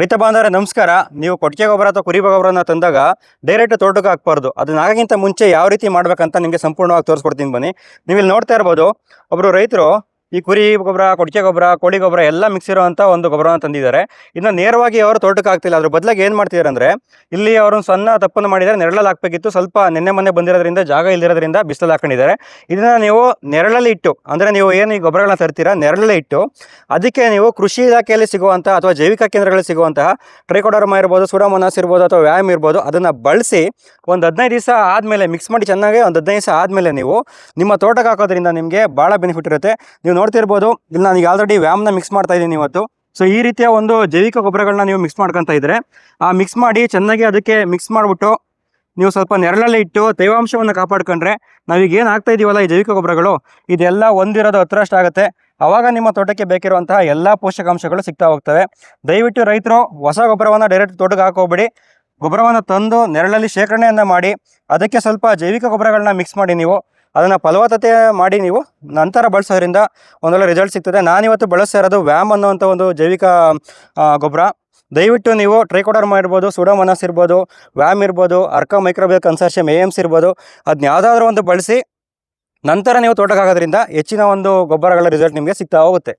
ರೈತ ಬಾಂಧವರೇ ನಮಸ್ಕಾರ. ನೀವು ಕೊಟ್ಟಿಗೆ ಗೊಬ್ಬರ ಅಥವಾ ಕುರಿ ಗೊಬ್ಬರನ ತಂದಾಗ ಡೈರೆಕ್ಟ್ ತೋಟಕ್ಕೆ ಹಾಕ್ಬಾರ್ದು. ಅದನ್ನಾಗಿಂತ ಮುಂಚೆ ಯಾವ ರೀತಿ ಮಾಡ್ಬೇಕಂತ ನಿಮಗೆ ಸಂಪೂರ್ಣವಾಗಿ ತೋರಿಸ್ಕೊಡ್ತೀನಿ ಬನ್ನಿ. ನೀವು ಇಲ್ಲಿ ನೋಡ್ತಾ ಇರ್ಬೋದು, ಒಬ್ಬರು ರೈತರು ಈ ಕುರಿ ಗೊಬ್ಬರ, ಕೊಟ್ಟಿಗೆ ಗೊಬ್ಬರ, ಕೋಳಿ ಗೊಬ್ಬರ ಎಲ್ಲ ಮಿಕ್ಸ್ ಇರುವಂಥ ಒಂದು ಗೊಬ್ಬರನ ತಂದಿದ್ದಾರೆ. ಇದನ್ನ ನೇರವಾಗಿ ಅವರು ತೋಟಕ್ಕೆ ಹಾಕ್ತಿಲ್ಲ. ಅದ್ರ ಬದಲಾಗಿ ಏನು ಮಾಡ್ತಿದ್ದಾರೆ ಅಂದರೆ, ಇಲ್ಲಿ ಅವರು ಸಣ್ಣ ತಪ್ಪನ್ನು ಮಾಡಿದ್ದಾರೆ. ನೆರಳಲ್ಲಿ ಹಾಕಬೇಕಿತ್ತು. ಸ್ವಲ್ಪ ಮೊನ್ನೆ ಬಂದಿರೋದ್ರಿಂದ, ಜಾಗ ಇಲ್ದಿರೋದ್ರಿಂದ ಬಿಸಿಲಲ್ಲಿ ಹಾಕೊಂಡಿದ್ದಾರೆ. ಇದನ್ನು ನೀವು ನೆರಳಲ್ಲಿ ಇಟ್ಟು, ಅಂದರೆ ನೀವು ಏನು ಈ ಗೊಬ್ಬರಗಳನ್ನ ತರ್ತೀರಾ ನೆರಳಲ್ಲಿ ಇಟ್ಟು, ಅದಕ್ಕೆ ನೀವು ಕೃಷಿ ಇಲಾಖೆಯಲ್ಲಿ ಸಿಗುವಂಥ ಅಥವಾ ಜೈವಿಕ ಕೇಂದ್ರಗಳಲ್ಲಿ ಸಿಗುವಂತಹ ಟ್ರೈಕೋಡರ್ಮಾ ಇರ್ಬೋದು, ಸೂಡೋಮೋನಾಸ್ ಇರ್ಬೋದು, ಅಥವಾ ವ್ಯಾಯಾಮ ಇರ್ಬೋದು, ಅದನ್ನು ಬಳಸಿ ಒಂದು 15 ದಿವಸ ಆದಮೇಲೆ ಮಿಕ್ಸ್ ಮಾಡಿ ಚೆನ್ನಾಗಿ ಒಂದು 15 ದಿವಸ ಆದಮೇಲೆ ನೀವು ನಿಮ್ಮ ತೋಟಕ್ಕೆ ಹಾಕೋದ್ರಿಂದ ನಿಮಗೆ ಭಾಳ ಬೆನಿಫಿಟ್ ಇರುತ್ತೆ. ನೀವು ನೋಡ್ತಿರ್ಬೋದು, ಇಲ್ಲಿ ನಾನು ಈಗ ಆಲ್ರೆಡಿ ವ್ಯಾಮ್ನ ಮಿಕ್ಸ್ ಮಾಡ್ತಾ ಇದ್ದೀನಿ ಇವತ್ತು. ಸೊ ಈ ರೀತಿಯ ಒಂದು ಜೈವಿಕ ಗೊಬ್ಬರಗಳನ್ನ ನೀವು ಮಿಕ್ಸ್ ಮಾಡ್ಕೊತಾ ಇದ್ರೆ, ಆ ಮಿಕ್ಸ್ ಮಾಡಿ ಚೆನ್ನಾಗಿ ಅದಕ್ಕೆ ಮಿಕ್ಸ್ ಮಾಡಿಬಿಟ್ಟು ನೀವು ಸ್ವಲ್ಪ ನೆರಳಲ್ಲಿ ಇಟ್ಟು ತೇವಾಂಶವನ್ನು ಕಾಪಾಡ್ಕೊಂಡ್ರೆ, ನಾವೀಗ ಏನು ಹಾಕ್ತಾ ಇದೀವಲ್ಲ ಈ ಜೈವಿಕ ಗೊಬ್ಬರಗಳು, ಇದೆಲ್ಲ ಒಂದಿರೋದು 10ರಷ್ಟು ಆಗುತ್ತೆ. ಆವಾಗ ನಿಮ್ಮ ತೋಟಕ್ಕೆ ಬೇಕಿರುವಂತಹ ಎಲ್ಲ ಪೋಷಕಾಂಶಗಳು ಸಿಗ್ತಾ ಹೋಗ್ತವೆ. ದಯವಿಟ್ಟು ರೈತರು ಹೊಸ ಗೊಬ್ಬರವನ್ನು ಡೈರೆಕ್ಟ್ ತೋಟಕ್ಕೆ ಹಾಕೋಬೇಡಿ. ಗೊಬ್ಬರವನ್ನು ತಂದು ನೆರಳಲ್ಲಿ ಶೇಖರಣೆಯನ್ನು ಮಾಡಿ, ಅದಕ್ಕೆ ಸ್ವಲ್ಪ ಜೈವಿಕ ಗೊಬ್ಬರಗಳನ್ನ ಮಿಕ್ಸ್ ಮಾಡಿ ನೀವು ಅದನ್ನು ಫಲವತ್ತತೆ ಮಾಡಿ ನೀವು ನಂತರ ಬಳಸೋದ್ರಿಂದ ಒಂದೊಳ್ಳೆ ರಿಸಲ್ಟ್ ಸಿಗ್ತದೆ. ನಾನಿವತ್ತು ಬಳಸ್ತಾ ಇರೋದು ವ್ಯಾಮ್ ಅನ್ನುವಂಥ ಒಂದು ಜೈವಿಕ ಗೊಬ್ಬರ. ದಯವಿಟ್ಟು ನೀವು ಟ್ರೈಕೋಡರ್ಮಾ ಇರ್ಬೋದು, ಸೂಡೋಮೋನಾಸ್ ಇರ್ಬೋದು, ವ್ಯಾಮ್ ಇರ್ಬೋದು, ಅರ್ಕಾ ಮೈಕ್ರೋಬಿಯಲ್ ಕನ್ಸಾರ್ಷಿಯಂ AMC ಇರ್ಬೋದು, ಅದನ್ನ ಯಾವುದಾದ್ರೂ ಒಂದು ಬಳಸಿ ನಂತರ ನೀವು ತೋಟಕ್ಕೆ ಹಾಕೋದ್ರಿಂದ ಹೆಚ್ಚಿನ ಒಂದು ಗೊಬ್ಬರಗಳ ರಿಸಲ್ಟ್ ನಿಮಗೆ ಸಿಗ್ತಾ ಹೋಗುತ್ತೆ.